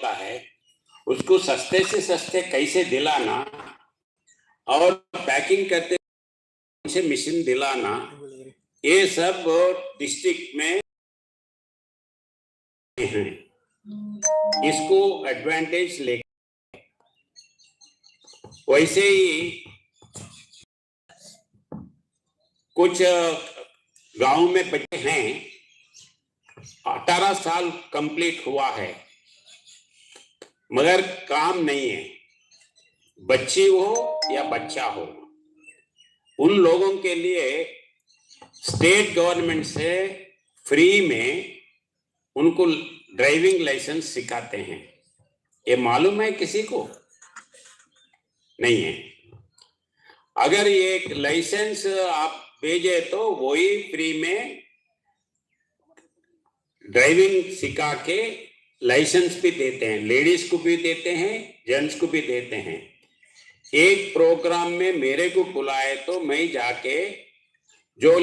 होता है उसको सस्ते से सस्ते कैसे दिलाना और पैकिंग करते से मशीन दिलाना, ये सब डिस्ट्रिक्ट में हैं। इसको एडवांटेज ले, वैसे ही कुछ गांव में बच्चे हैं 18 साल कंप्लीट हुआ है मगर काम नहीं है, बच्ची हो या बच्चा हो, उन लोगों के लिए स्टेट गवर्नमेंट से फ्री में उनको ड्राइविंग लाइसेंस सिखाते हैं। ये मालूम है किसी को? नहीं है। अगर ये लाइसेंस आप भेजे तो वही फ्री में ड्राइविंग सिखा के लाइसेंस भी देते हैं, लेडीज को भी देते हैं, जेंट्स को भी देते हैं। एक प्रोग्राम में मेरे को बुलाए तो मैं जाके जो